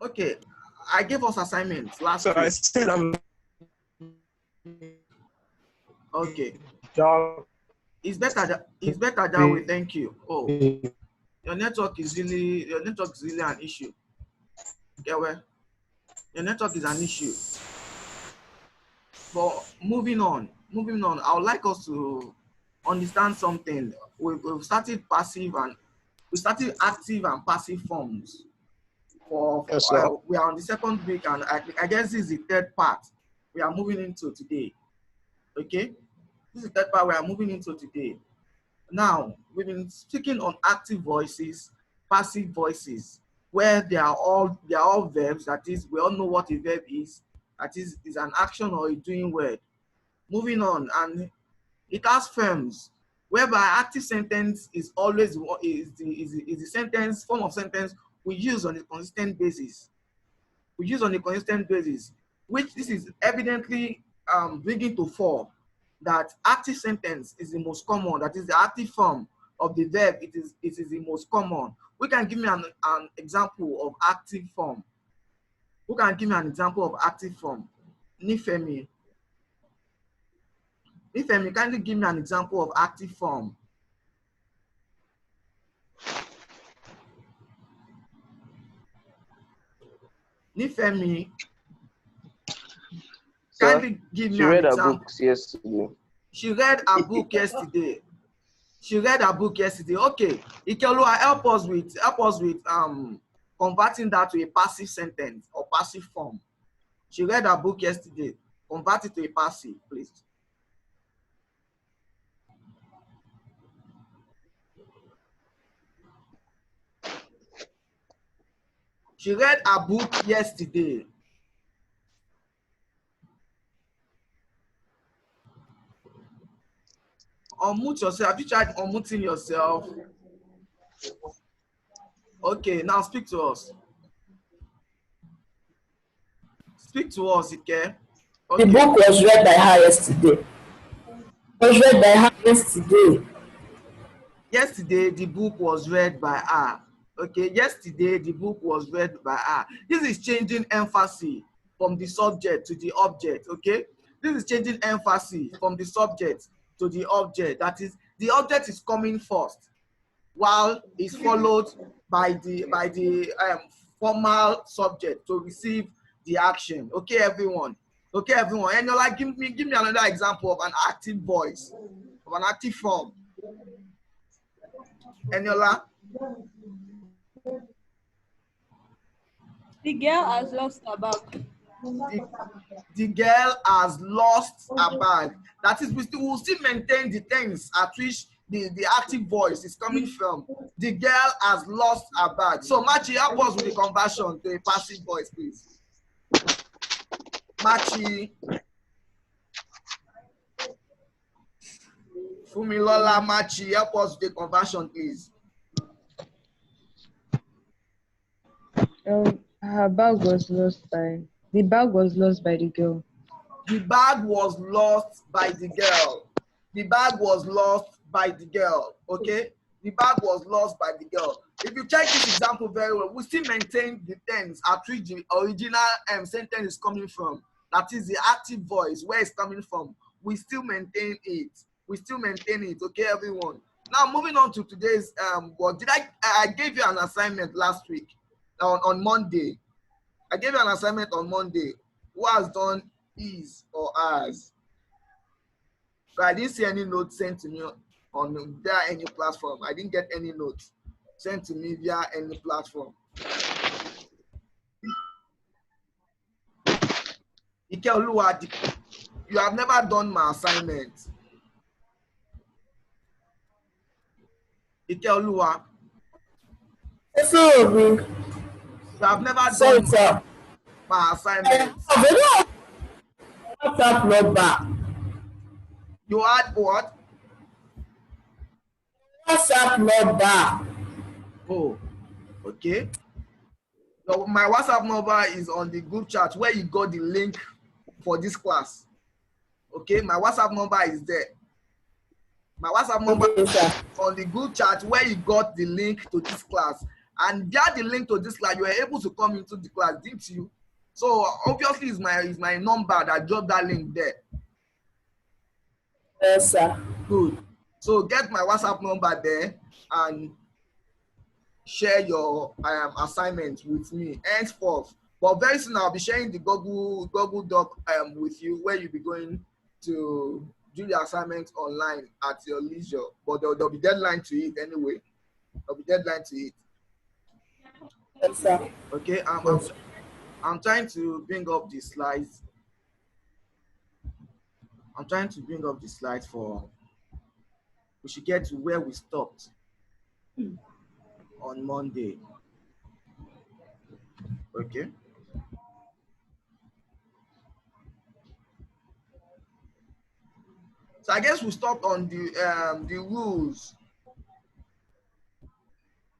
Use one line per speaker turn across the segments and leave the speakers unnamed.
Okay, I gave us assignments last
So
week.
I said I'm.
Okay.
Job.
It's better that way. Thank you. Oh, your network is really an issue. Okay, well, your network is an issue. But moving on, I would like us to understand something. We've started we started active and passive forms.
Yes, sir.
We are on the second week, and I guess this is the third part we are moving into today. Okay, this is the third part we are moving into today. Now, we've been speaking on active voices, passive voices, where they are all verbs. That is, we all know what a verb is. That is an action or a doing word. Moving on, and it has forms whereby active sentence is always the sentence form of sentence we use on a consistent basis. Which this is evidently bringing to fore that active sentence is the most common. That is the active form of the verb. It is the most common. We can give me an example of active form. Who can give me an example of active form? Nifemi. Nifemi, kindly give me an example of active form. Nifemi, kindly give me an example. She read a book yesterday. She read a book yesterday. Okay, Ikeolua, help us with converting that to a passive sentence or passive form. She read a book yesterday. Convert it to a passive, please. She read a book yesterday. Unmute yourself. Have you tried unmuting yourself? Okay, now speak to us. Speak to us, Ike. Okay.
The book was read by her yesterday.
Yesterday, the book was read by her. Okay, yesterday, the book was read by her. This is changing emphasis from the subject to the object, okay? This is changing emphasis from the subject to the object. That is, the object is coming first, while it's followed by the formal subject to receive the action. Okay, everyone. Okay, everyone. And you're like, give me another example of an active voice, of an active form. Eniola?
The girl has lost her bag.
The girl has lost her bag. That is, we will still maintain the tense at which the active voice is coming from. The girl has lost her bag. So, Machi, help us with the conversion to a passive voice, please. Machi. Fumilola, Machi, help us with the conversion, please.
Her bag was lost by the bag was lost by the girl.
The bag was lost by the girl. The bag was lost by the girl. Okay? The bag was lost by the girl. If you check this example very well, we still maintain the tense at which the original sentence is coming from. That is the active voice, where it's coming from. We still maintain it. We still maintain it. Okay, everyone? Now, moving on to today's work. I gave you an assignment last week on Monday. I gave you an assignment on Monday. Who has done his or ours? So I didn't see any notes sent to me on via any platform. I didn't get any notes sent to me via any platform. Ike Oluwa, you have never done my assignment. Ike Oluwa. You have never done my assignment. You had what?
WhatsApp number.
Oh, okay. So my WhatsApp number is on the group chat where you got the link for this class. Okay, my WhatsApp number is there. My WhatsApp number is on the group chat where you got the link to this class. and via the link to this class, you were able to come into the class, didn't you? So obviously, it's my number that dropped that link there.
Yes, sir.
Good. So get my WhatsApp number there and share your assignment with me henceforth. But very soon I'll be sharing the Google Doc with you, where you'll be going to do the assignment online at your leisure. But there'll be deadline to it anyway. There'll be deadline to it.
Yes, sir.
Okay. I'm trying to bring up the slides. I'm trying to bring up the slides for. We should get to where we stopped on Monday. Okay. So I guess we stopped on the rules.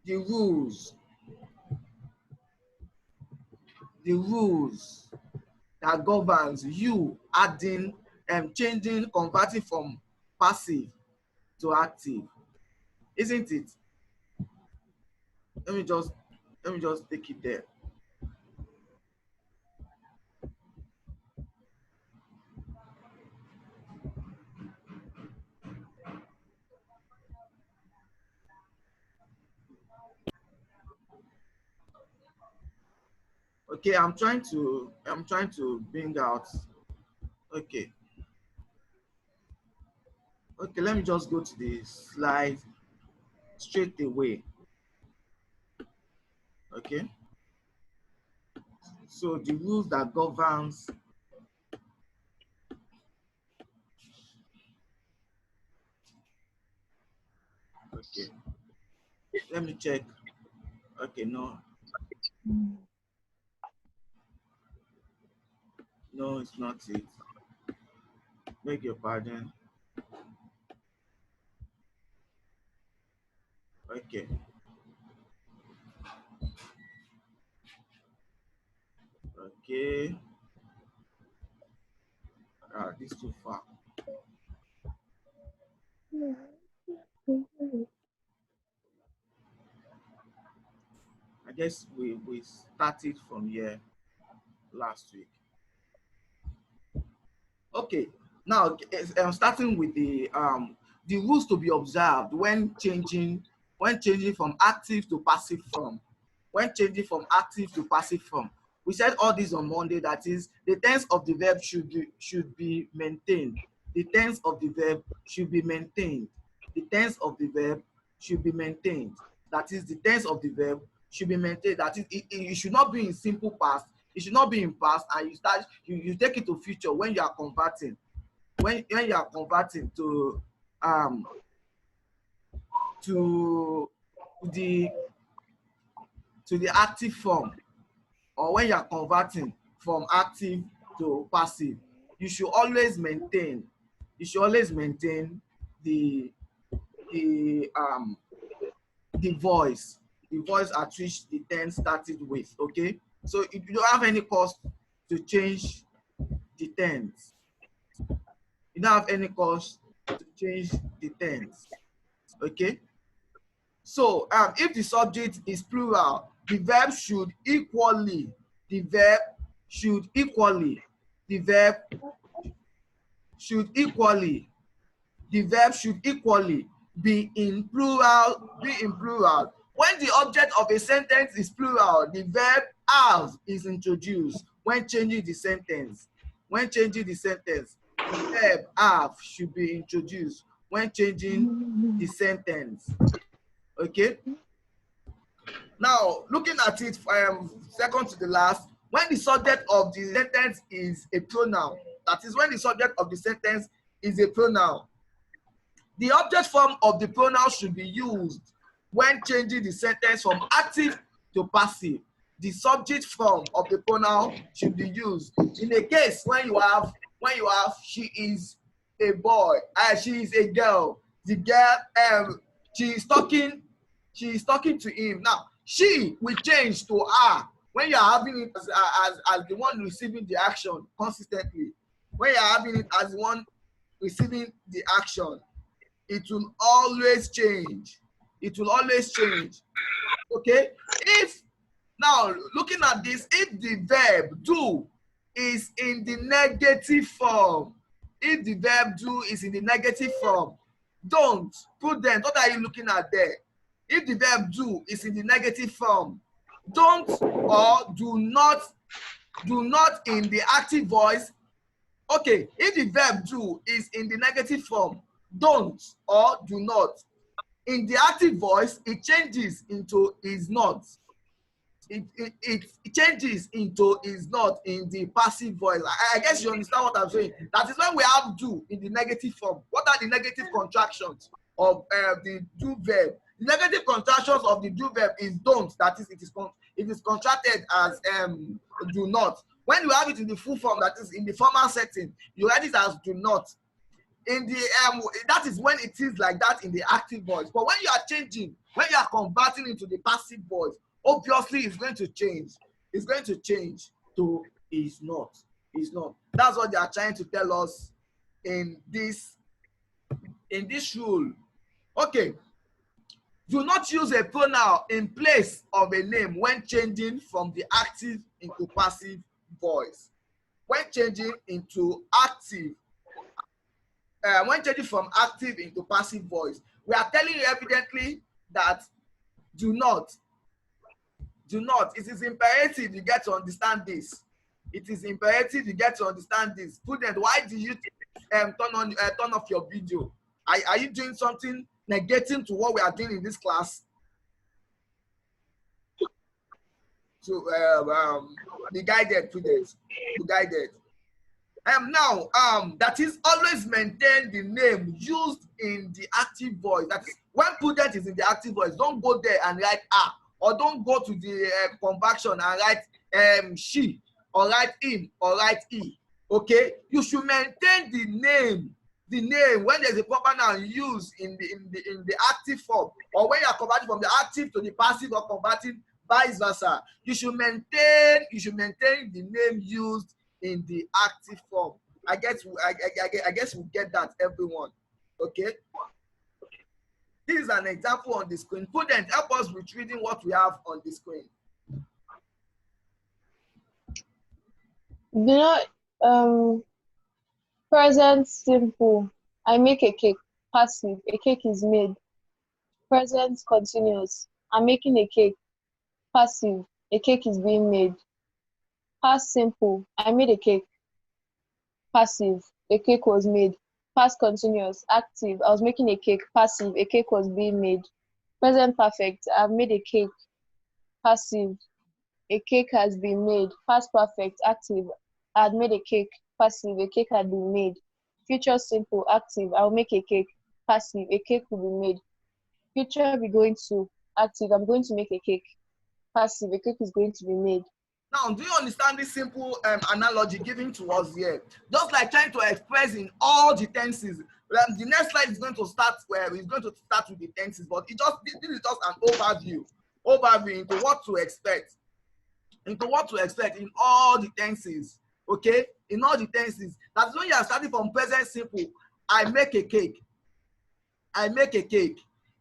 The rules that governs you adding changing, converting from passive to active, isn't it? Let me just take it there. Okay, I'm trying to bring out. Okay, let me just go to the slide straight away. Okay, so the rules that governs. Okay, let me check. Okay, no, it's not it. Beg your pardon. Okay. Okay. This is too far. I guess we started from here last week. Okay. Now, starting with the rules to be observed when changing from active to passive form. When changing from active to passive form. We said all this on Monday, that is, the tense of the verb should be maintained. The tense of the verb should be maintained. The tense of the verb should be maintained. That is, the tense of the verb should be maintained. That is, it should not be in simple past. It should not be in past, and you take it to future when you are converting. When you are converting to the active form, or when you are converting from active to passive, you should always maintain the voice at which the tense started with. Okay, so you don't have any cause to change the tense. You don't have any cause to change the tense. Okay, so if the subject is plural, the verb should equally be in plural. When the object of a sentence is plural, the verb have is introduced when changing the sentence. The verb have should be introduced when changing the sentence. Okay. Now, looking at it second to the last, when the subject of the sentence is a pronoun, that is, when the subject of the sentence is a pronoun, the object form of the pronoun should be used when changing the sentence from active to passive. The subject form of the pronoun should be used. In a case when you have she is a boy, she is a girl. The girl she is talking to him. Now, she will change to her when you are having it as the one receiving the action consistently. When you are having it as the one receiving the action, it will always change. It will always change. Okay? If now looking at this, if the verb do is in the negative form, if the verb do is in the negative form, don't, prudent, what are you looking at there? If the verb do is in the negative form, don't or do not in the active voice. Okay, if the verb do is in the negative form, don't or do not. In the active voice, it changes into is not. It changes into is not in the passive voice. I guess you understand what I'm saying. That is when we have do in the negative form. What are the negative contractions of the do verb? The negative contractions of the do verb is don't. That is, it is contracted as do not. When you have it in the full form, that is in the formal setting, you write it as do not. In the that is when it is like that in the active voice. But when you are changing, when you are converting into the passive voice, obviously it's going to change. It's going to change to is not. Is not. That's what they are trying to tell us in this rule. Okay. Do not use a pronoun in place of a name when changing from the active into passive voice. When changing into active, when changing from active into passive voice, we are telling you evidently that do not. It is imperative you get to understand this. It is imperative you get to understand this. Student, why do you turn off your video? Are you doing something negating to what we are doing in this class? So be guided, students. Be guided. Now, that is, always maintain the name used in the active voice. That is, when prudent is in the active voice, don't go there and write ah, or don't go to the conversion and write she, or write him, or write he. Okay, you should maintain the name when there's a proper noun used in the active form, or when you are converting from the active to the passive, or converting vice versa. You should maintain the name used in the active form. I guess we get that, everyone. Okay. This is an example on the screen. Prudent, help us with reading what we have on the screen.
Present simple. I make a cake. Passive. A cake is made. Present continuous. I'm making a cake. Passive. A cake is being made. Past simple. I made a cake. Passive. A cake was made. Past continuous. Active. I was making a cake. Passive. A cake was being made. Present perfect. I've made a cake. Passive. A cake has been made. Past perfect. Active. I had made a cake. Passive. A cake had been made. Future simple. Active. I'll make a cake. Passive. A cake will be made. Future be going to. Active. I'm going to make a cake. Passive. A cake is going to be made.
Now, do you understand this simple analogy given to us here? Just like trying to express in all the tenses. The next slide is going to start where it's going to start with the tenses, but this is just an overview into what to expect. In all the tenses. Okay? In all the tenses. That's when you are starting from present simple. I make a cake. I make a cake.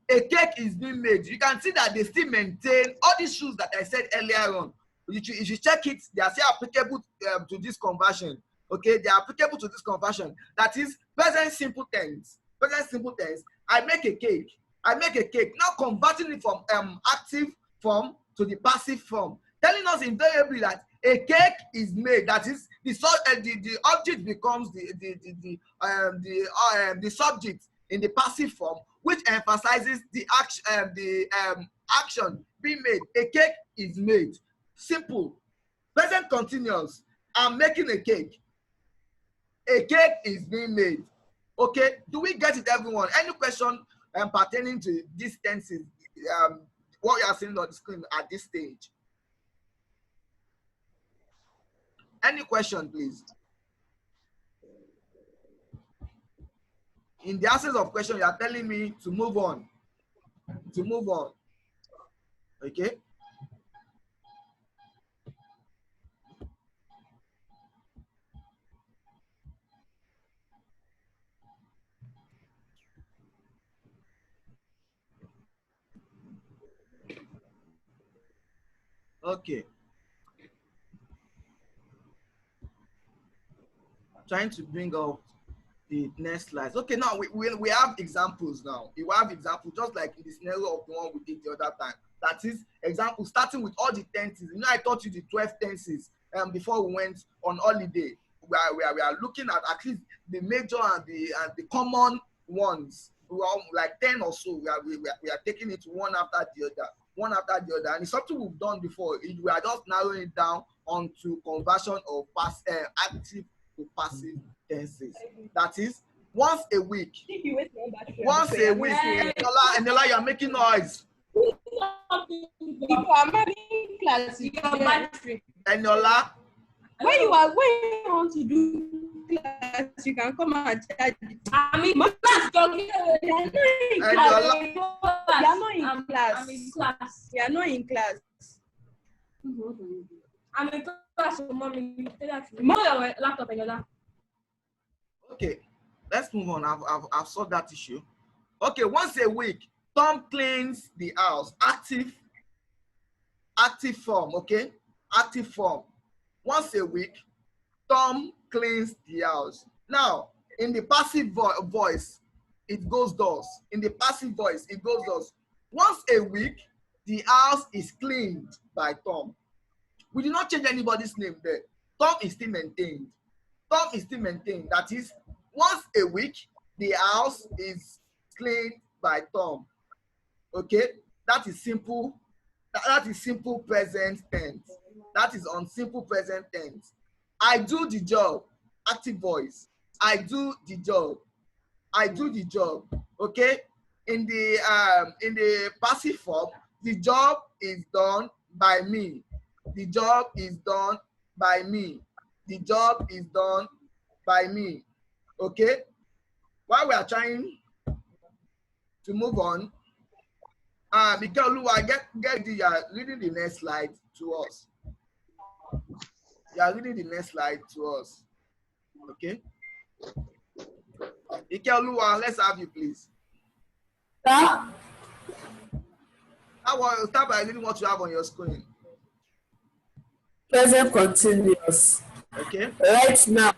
A cake is being made. You can see that they still maintain all these rules that I said earlier on. If you check it, they are still applicable to this conversion. Okay, they are applicable to this conversion. That is present simple tense. Present simple tense. I make a cake. I make a cake. Now converting it from active form to the passive form, telling us invariably that a cake is made. That is the object becomes the subject in the passive form, which emphasizes the action being made. A cake is made. Simple. Present continuous. I'm making a cake. A cake is being made. Okay, do we get it, everyone? Any question pertaining to these tenses, what you are seeing on the screen at this stage? Any question, please? In the absence of question, you are telling me to move on. Okay. Okay. Trying to bring up the next slides. Okay, now we have examples now. We have examples just like in the scenario of the one we did the other time. That is example starting with all the tenses. You know, I taught you the 12 tenses before we went on holiday. We are looking at least the major and the common ones. We are like 10 or so. We are taking it one after the other, and it's something we've done before. We are just narrowing it down onto conversion of active to passive tenses. That is once a week. Once a week. Enola, you are making noise. Enola.
When you want to do class, you can come and charge it. I mean, you are not in class. You are not in class. I'm in class, so mommy. Laptop, Enola.
Okay, let's move on. I've solved that issue. Okay, once a week, Tom cleans the house. Active form, okay? Active form. Once a week, Tom cleans the house. Now, in the passive voice, it goes thus. In the passive voice, it goes thus. Once a week, the house is cleaned by Tom. We did not change anybody's name there. Tom is still maintained. Tom is still maintained. That is, once a week, the house is cleaned by Tom. Okay? That is simple. That is simple present tense. That is on simple present tense. I do the job. Active voice. I do the job. I do the job. Okay? In the passive form, the job is done by me. The job is done by me. The job is done by me. Okay? While we are trying to move on, Mikaelu, reading the next slide to us. You are reading the next slide to us. Okay? Mikaelu, let's have you, please.
Sir?
I will start by reading what you have on your screen.
Present continuous.
Okay?
Right now,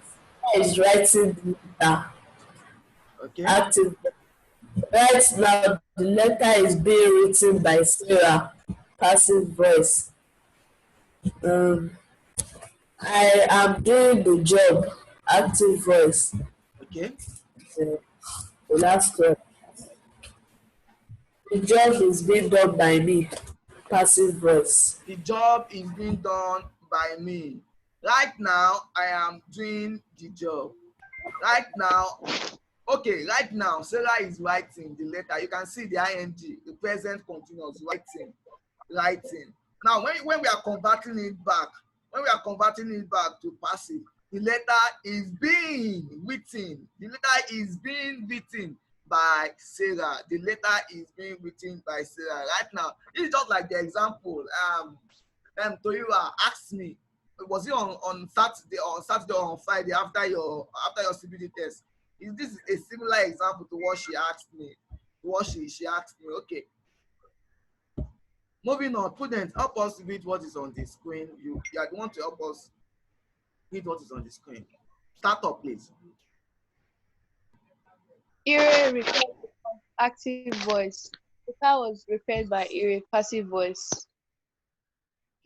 is writing the letter.
Okay?
Active. Right now, the letter is being written by Sarah. Passive voice. I am doing the job. Active voice.
Okay?
The last one. The job is being done by me. Passive voice.
The job is being done by me. Right now, I am doing the job. Right now, okay, right now, Sarah is writing the letter. You can see the ing, the present continuous, writing. Now, when we are converting it back, to passive, the letter is being written. The letter is being written by Sarah. The letter is being written by Sarah. Right now, it's just like the example. Toyura asked me, was it on Saturday or on Friday after your CBD test? Is this a similar example to what she asked me? She asked me, okay. Moving on, Prudence, help us read what is on the screen. You are the one to help us read what is on the screen. Start up, please.
Ire repaired active voice. The car was repaired by Ire passive voice.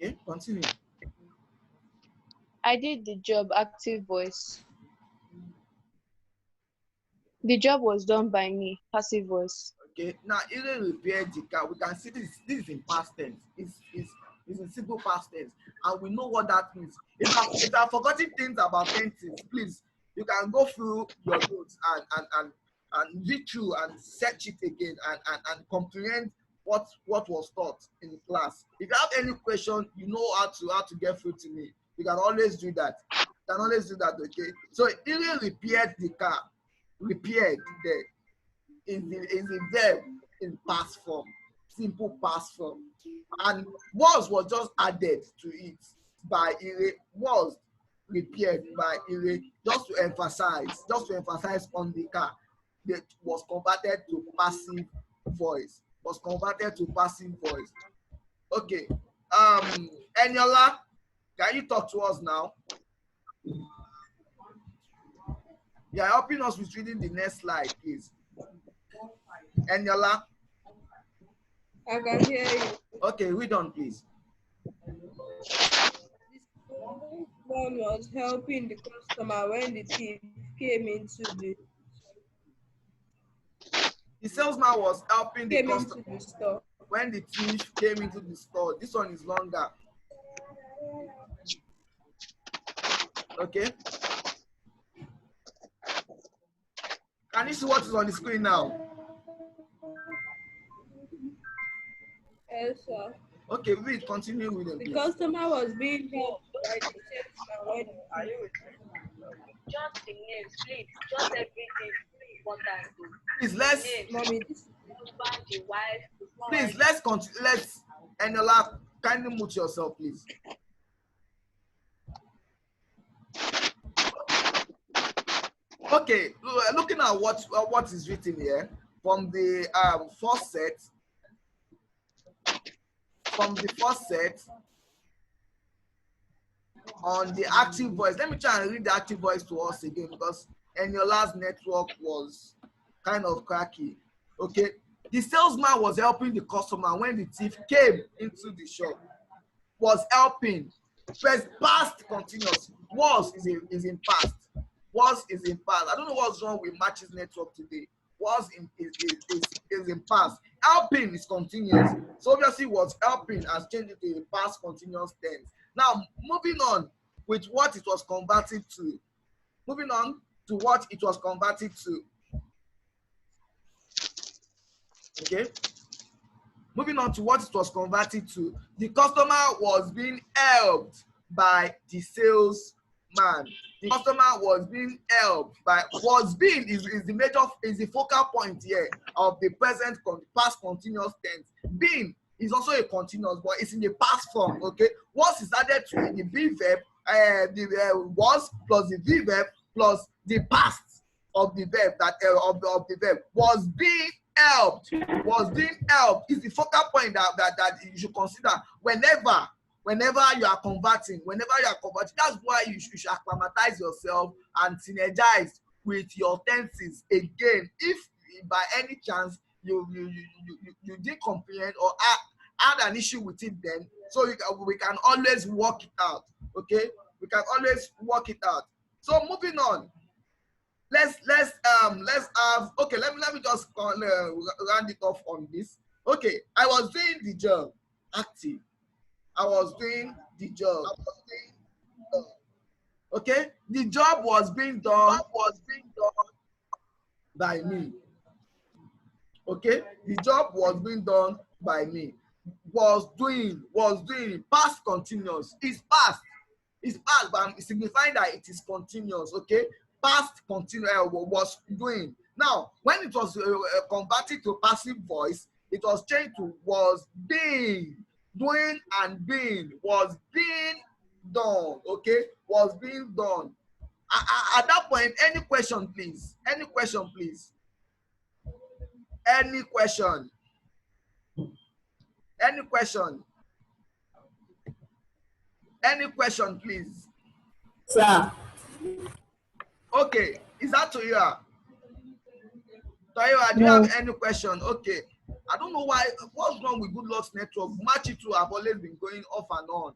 Okay, continue.
I did the job active voice. The job was done by me passive voice.
Okay, now Ire repaired the car. We can see this is in past tense. It's in simple past tense, and we know what that means. If you are forgetting things about tenses, please, you can go through your notes and read through and search it again and comprehend what was taught in class. If you have any question, you know how to get through to me. You can always do that. Okay? So Ire repaired the car. Repaired there is the verb in past form, simple past form, and was just added to it by Ire. Was repaired by Ire just to emphasize on the car. That was converted to passive voice. Okay. Eniola, can you talk to us now? You are helping us with reading the next slide, please. Eniola.
I can hear you.
Okay, read on, please.
One was helping the customer when the thief came into the
salesman was helping the
into
customer
the store.
when the thief came into the store. This one is longer. Okay. Can you see what is on the screen now?
Yes, sir.
Okay, read. Continue with them,
The
please.
customer was being helped by the salesman when
Just the names, please. Just everything important.
Please let's
mommy,
The wife.
please let's continue. Let's Eniola, kindly mute yourself, please. Okay, looking at what is written here from the first set. From the first set on the active voice. Let me try and read the active voice to us again because Eniola's network was kind of cracky. Okay, the salesman was helping the customer when the thief came into the shop. Was helping. First past continuous. Was is in past. Was is in past. I don't know what's wrong with Match's network today. Was is in past. Helping is continuous. So obviously was helping has changed it to a past continuous tense. Now moving on with what it was converted to. Moving on to what it was converted to. Okay. Moving on to what it was converted to. The customer was being helped by the salesman. The customer was being helped by was being is the focal point here of the present past continuous tense. Being is also a continuous, but it's in the past form. Okay, was is added to the be verb, was plus the be verb plus the past of the verb that of the verb was being helped. Was being helped is the focal point that you should consider whenever you are converting. That's why you should acclimatize yourself and synergize with your tenses again. If by any chance you didn't comprehend or add an issue with it, then so we can always work it out. Okay, we can always work it out. So moving on. Let's have okay. Let me just round it off on this. Okay, I was doing the job. Active. I was doing the job. Okay, the job was being done. By me. Okay, the job was being done by me. Was doing. Past continuous. It's past. It's past, but I'm signifying that it is continuous. Okay. Past continuous was doing. Now, when it was converted to passive voice, it was changed to was being. Doing and being was being done. Okay, was being done. At that point, any question, please? Any question, please? Any question? Any question? Any question, please?
Sir.
Okay, is that Toya? Toya, do you have any question? Okay. I don't know what's wrong with Good Luck's network. Match it to have always been going off and on.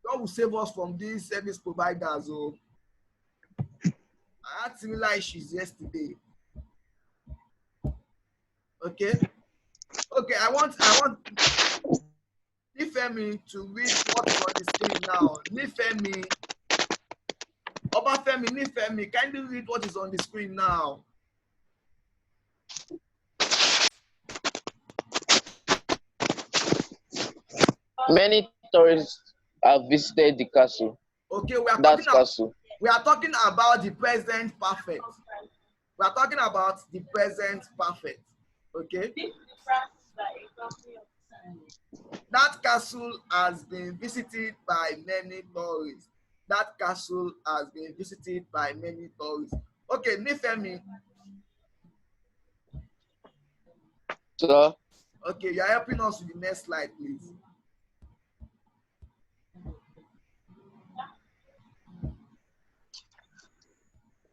God will save us from these service providers. Oh. I had similar issues yesterday. Okay. Okay, I want Nifemi to read what's on the screen now. Nifemi. Obafemi, Nifemi, kindly read what is on the screen now.
Many tourists have visited the castle.
Okay, we are talking about the present perfect. We are talking about the present perfect. Okay. That castle has been visited by many tourists. That castle has been visited by many tourists. Okay, Nifemi.
So,
Okay, you're helping us with the next slide, please.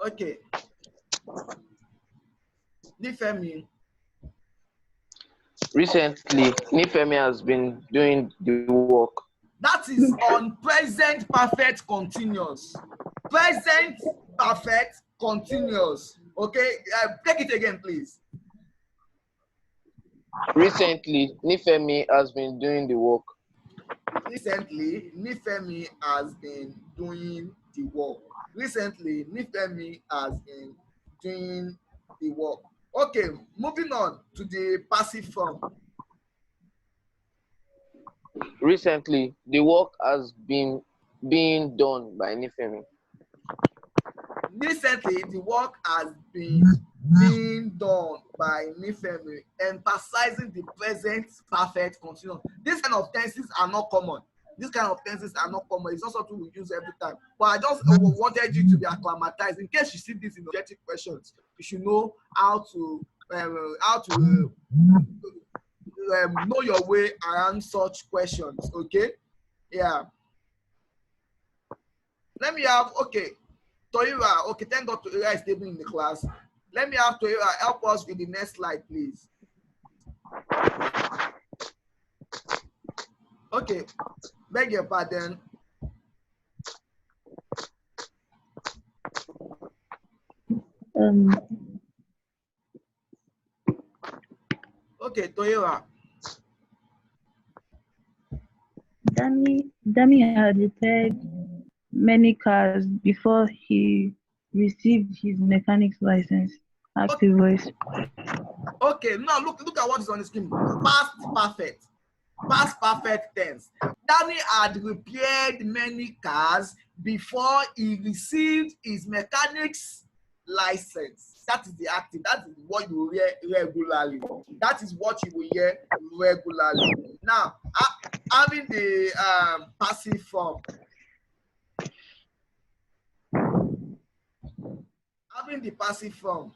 Okay. Nifemi.
Recently, Nifemi has been doing the work.
That is on present perfect continuous. Present perfect continuous. Okay, take it again, please.
Recently, Nifemi has been doing the work.
Recently, Nifemi has been doing the work. Recently, Nifemi has been doing the work. Okay, moving on to the passive form.
Recently, the work has been being done by Nifemi.
Recently, the work has been being done by Nifemi, emphasizing the present perfect continuous. These kind of tenses are not common. These kind of tenses are not common. It's not something we use every time. But I just wanted you to be acclimatized. In case you see this in objective questions, you should know how to know your way around such questions. Okay, yeah. Let me have, okay, Toira. Okay, thank God Toira is stable in the class. Let me have Toira help us with the next slide, please. Okay, beg your pardon. Okay, Toira.
Dami had repaired many cars before he received his mechanic's license. Active voice.
Okay, now look at what is on the screen. Past perfect. Past perfect tense. Danny had repaired many cars before he received his mechanic's license. That is the active. That is what you hear regularly. That is what you will hear regularly. Now, having the passive form. Having the passive form.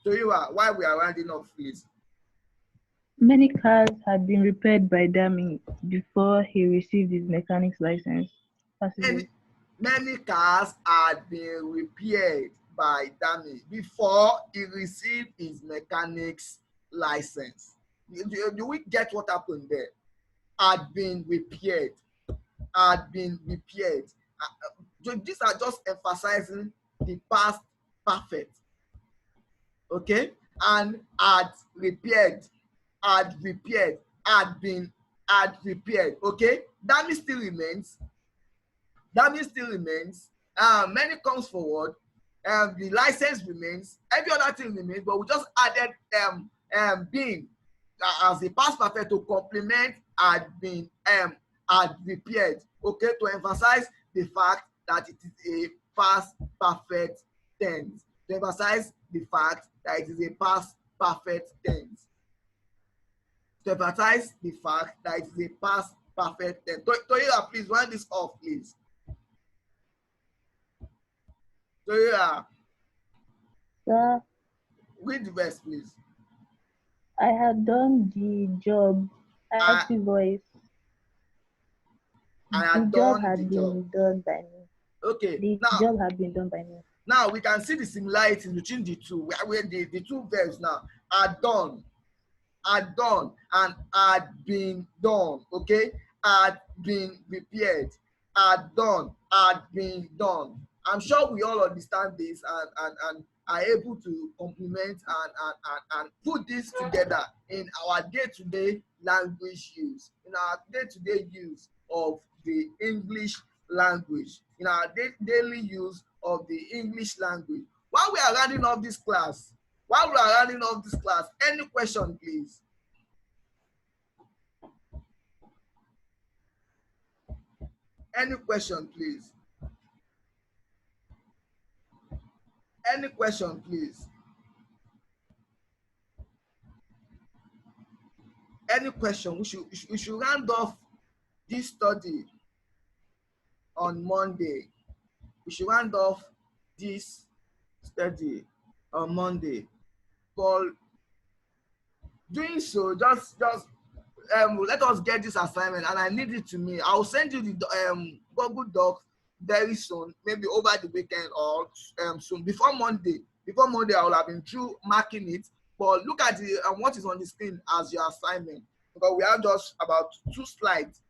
Toyiwa, while we are rounding off, please.
Many cars had been repaired by Dami before he received his mechanic's license.
Many cars had been repaired by Dami before he received his mechanic's license. Do we get what happened there? Had been repaired. Had been repaired. These are just emphasizing the past perfect. Okay? And had repaired. Had repaired. Had been. Had repaired. Okay? Dami still remains. Dami still remains. Many comes forward. The license remains. Every other thing remains, but we just added being as a past perfect to complement had been had repaired. Okay, to emphasize the fact that it is a past perfect tense. To emphasize the fact that it is a past perfect tense. To emphasize the fact that it is a past perfect tense. Toya, please wind this off, please. Toya.
Sir,
Read the verse, please.
I had done the job. Active voice. The job had been done by me.
Okay.
The job had been done by me.
Now we can see the similarities between the two. Where the two verbs now are done, and had been done. Okay, had been repaired, had done, had been done. I'm sure we all understand this and are able to complement and put this together in our day-to-day language use, in our day-to-day use of the English language, in our daily use of the English language. While we are rounding off this class, any question, please? Any question, please? Any question, please? Any question? We should round off this study on Monday. We should round off this study on Monday. Paul, doing so, just let us get this assignment, and I need it to me. I'll send you the Google Docs very soon, maybe over the weekend or soon, before Monday. Before Monday, I will have been through marking it. But look at the what is on the screen as your assignment, because we have just about 2 slides,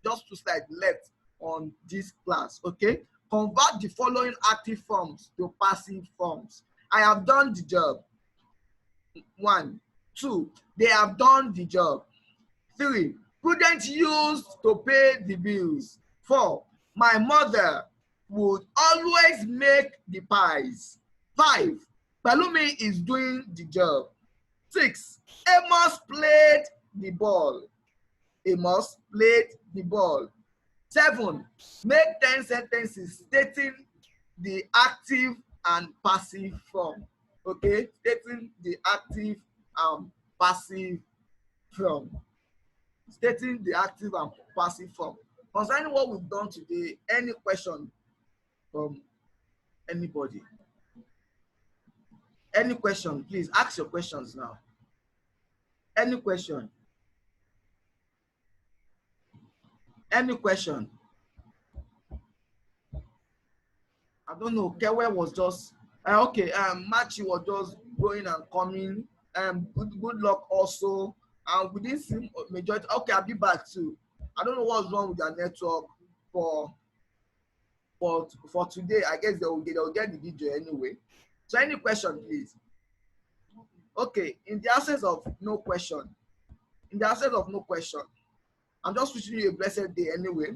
left on this class. Okay, convert the following active forms to passive forms. I have done the job. 1, 2, they have done the job. 3, prudent used to pay the bills. 4, my mother would always make the pies. 5, Palumi is doing the job. 6, Amos played the ball. Amos played the ball. 7, make 10 sentences stating the active and passive form. Okay, stating the active and passive form. Stating the active and passive form. Concerning what we've done today, any question from anybody? Any question? Please ask your questions now. Any question? Any question? I don't know. Kewe was just okay. Machi was just going and coming. Good luck also. And we didn't see majority. Okay, I'll be back too. I don't know what's wrong with their network for today. I guess they'll get the video anyway. So any question, please? Okay, in the absence of no question, I'm just wishing you a blessed day anyway.